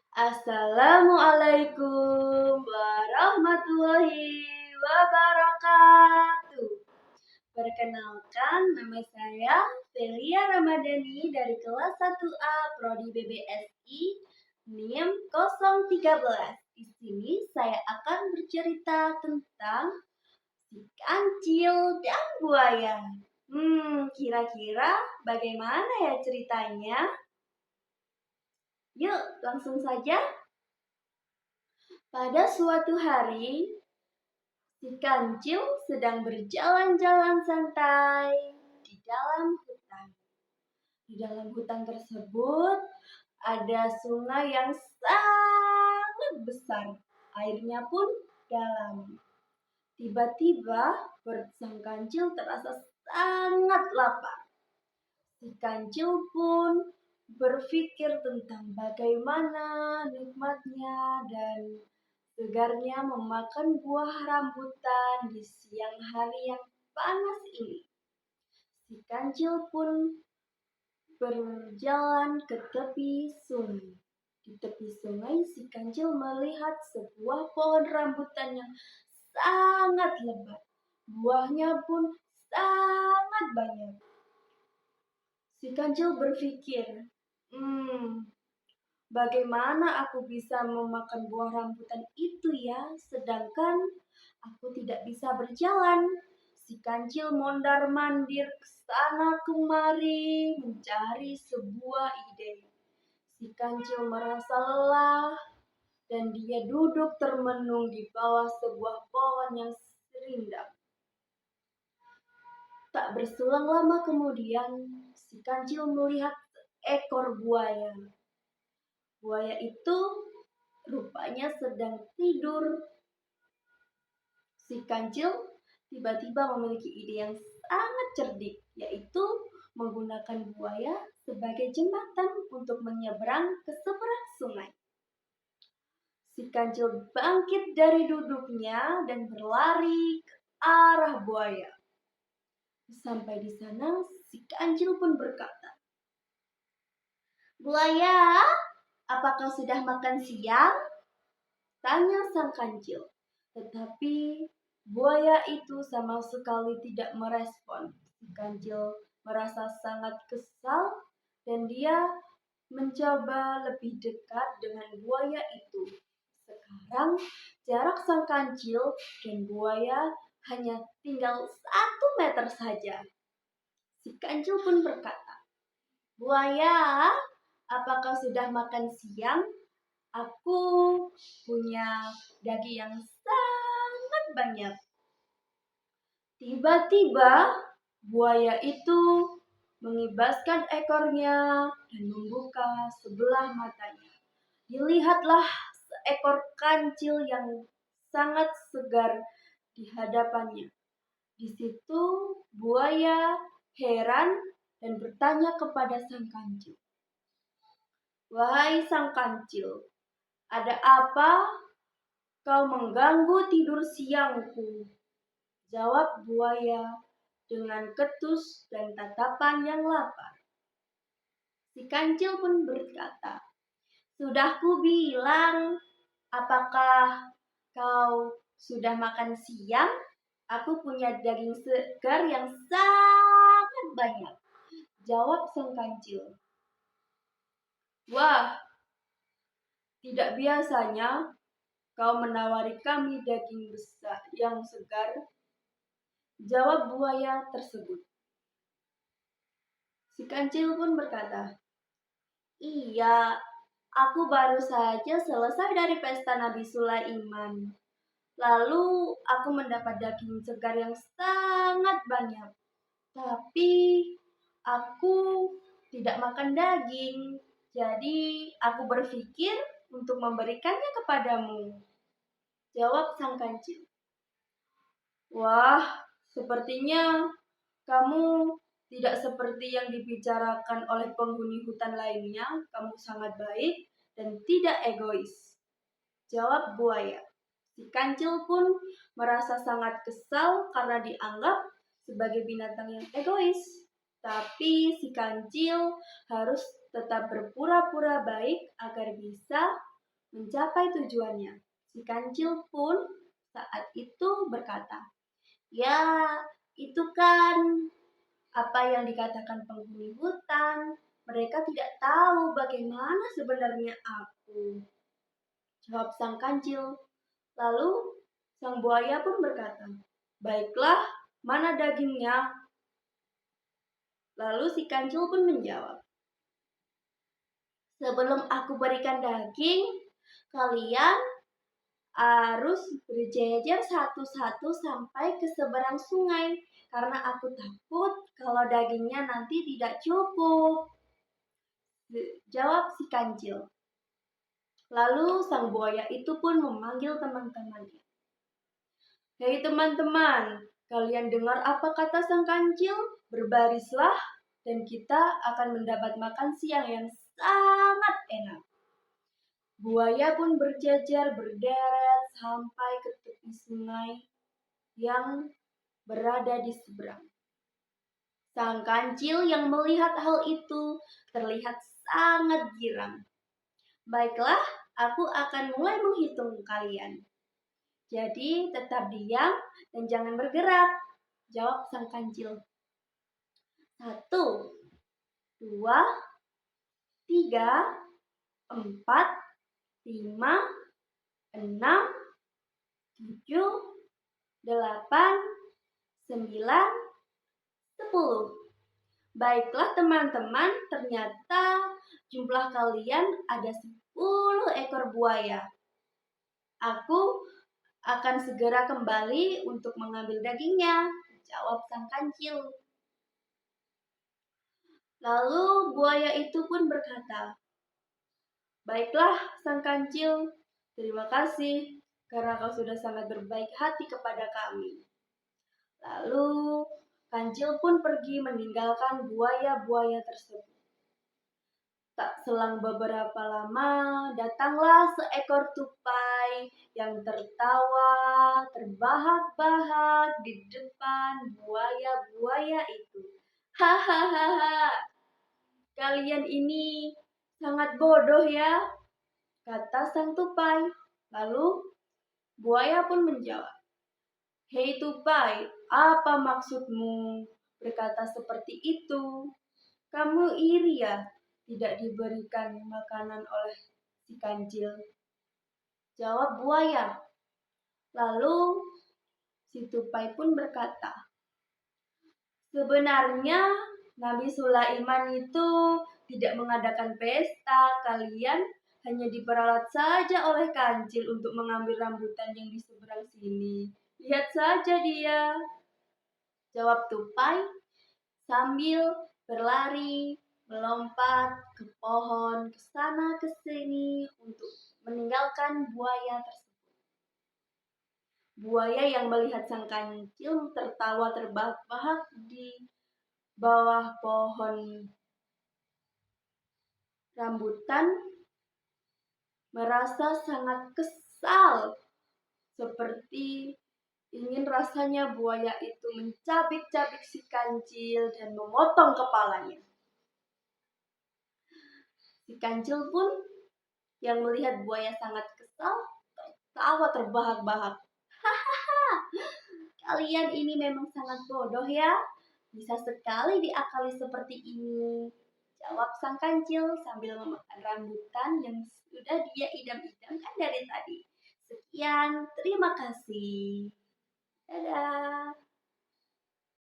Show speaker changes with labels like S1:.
S1: Assalamualaikum warahmatullahi wabarakatuh. Perkenalkan, nama saya Velia Ramadhani dari kelas 1A Prodi BBSI NIM 013. Di sini saya akan bercerita tentang si kancil dan buaya. Kira-kira bagaimana ya ceritanya? Yuk, langsung saja. Pada suatu hari, si kancil sedang berjalan-jalan santai di dalam hutan. Di dalam hutan tersebut ada sungai yang sangat besar. Airnya pun dalam. Tiba-tiba perut sang kancil terasa sangat lapar. Si kancil pun berpikir tentang bagaimana nikmatnya dan segarnya memakan buah rambutan di siang hari yang panas ini. Si kancil pun berjalan ke tepi sungai. Di tepi sungai, si kancil melihat sebuah pohon rambutan yang sangat lebat. Buahnya pun sangat banyak. Si kancil berpikir, bagaimana aku bisa memakan buah rambutan itu ya, sedangkan aku tidak bisa berjalan. Si kancil mondar-mandir ke sana kemari mencari sebuah ide. Si kancil merasa lelah dan dia duduk termenung di bawah sebuah pohon yang rindang. Tak berselang lama kemudian, si kancil melihat seekor buaya. Buaya itu rupanya sedang tidur. Si kancil tiba-tiba memiliki ide yang sangat cerdik, yaitu menggunakan buaya sebagai jembatan untuk menyeberang ke seberang sungai. Si kancil bangkit dari duduknya dan berlari ke arah buaya. Sampai di sana, si kancil pun berkata, "Buaya, apakah sudah makan siang?" tanya sang kancil. Tetapi buaya itu sama sekali tidak merespon. Si kancil merasa sangat kesal dan dia mencoba lebih dekat dengan buaya itu. Sekarang jarak sang kancil dan buaya hanya tinggal 1 meter saja. Si kancil pun berkata, "Buaya, apakah sudah makan siang? Aku punya daging yang sangat banyak." Tiba-tiba buaya itu mengibaskan ekornya dan membuka sebelah matanya. Dilihatlah seekor kancil yang sangat segar di hadapannya. Di situ buaya heran dan bertanya kepada sang kancil, "Wahai sang kancil, ada apa? Kau mengganggu tidur siangku." Jawab buaya dengan ketus dan tatapan yang lapar. Si kancil pun berkata, "Sudah kubilang, apakah kau sudah makan siang? Aku punya daging segar yang sangat banyak." Jawab sang kancil, "Wah, tidak biasanya kau menawari kami daging besar yang segar." Jawab buaya tersebut. Si kancil pun berkata, "Iya, aku baru saja selesai dari pesta Nabi Sulaiman. Lalu aku mendapat daging segar yang sangat banyak. Tapi aku tidak makan daging. Jadi aku berpikir untuk memberikannya kepadamu." Jawab sang kancil. "Wah, sepertinya kamu tidak seperti yang dibicarakan oleh penghuni hutan lainnya. Kamu sangat baik dan tidak egois." Jawab buaya. Si kancil pun merasa sangat kesal karena dianggap sebagai binatang yang egois. Tapi si kancil harus tetap berpura-pura baik agar bisa mencapai tujuannya. Si kancil pun saat itu berkata, "Ya, itu kan apa yang dikatakan penghuni hutan. Mereka tidak tahu bagaimana sebenarnya aku," jawab sang kancil. Lalu sang buaya pun berkata, "Baiklah, mana dagingnya?" Lalu si kancil pun menjawab, "Sebelum aku berikan daging, kalian harus berjejer satu-satu sampai ke seberang sungai, karena aku takut kalau dagingnya nanti tidak cukup," jawab si kancil. Lalu sang buaya itu pun memanggil teman-temannya. "Hei teman-teman, kalian dengar apa kata sang kancil? Berbarislah dan kita akan mendapat makan siang yang sangat enak." Buaya pun berjajar berderet sampai ke tepi sungai yang berada di seberang. Sang kancil yang melihat hal itu terlihat sangat girang. "Baiklah, aku akan mulai menghitung kalian. Jadi tetap diam dan jangan bergerak," jawab sang kancil. 1, 2, 3, 4, 5, 6, 7, 8, 9, 10. Baiklah teman-teman, ternyata jumlah kalian ada 10 ekor buaya. Aku akan segera kembali untuk mengambil dagingnya, jawab sang kancil. Lalu buaya itu pun berkata, "Baiklah sang kancil, terima kasih karena kau sudah sangat berbaik hati kepada kami." Lalu kancil pun pergi meninggalkan buaya-buaya tersebut. Tak selang beberapa lama, datanglah seekor tupai yang tertawa terbahak-bahak di depan buaya-buaya itu. "Hahaha, kalian ini sangat bodoh ya," kata sang tupai. Lalu buaya pun menjawab, "Hei tupai, apa maksudmu berkata seperti itu? Kamu iri ya tidak diberikan makanan oleh si kancil?" Jawab buaya. Lalu si tupai pun berkata, "Sebenarnya Nabi Sulaiman itu tidak mengadakan pesta. Kalian hanya diperalat saja oleh kancil untuk mengambil rambutan yang di seberang sini. Lihat saja dia," jawab tupai sambil berlari, melompat ke pohon, ke sana ke sini untuk meninggalkan buaya tersebut. Buaya yang melihat sang kancil tertawa terbahak-bahak di bawah pohon rambutan merasa sangat kesal, seperti ingin rasanya buaya itu mencabik-cabik si kancil dan memotong kepalanya. Si kancil pun yang melihat buaya sangat kesal, tertawa terbahak-bahak. "Hahaha, kalian ini memang sangat bodoh ya. Bisa sekali diakali seperti ini," jawab sang kancil sambil memakan rambutan yang sudah dia idam-idamkan dari tadi. Sekian, terima kasih. Dadah.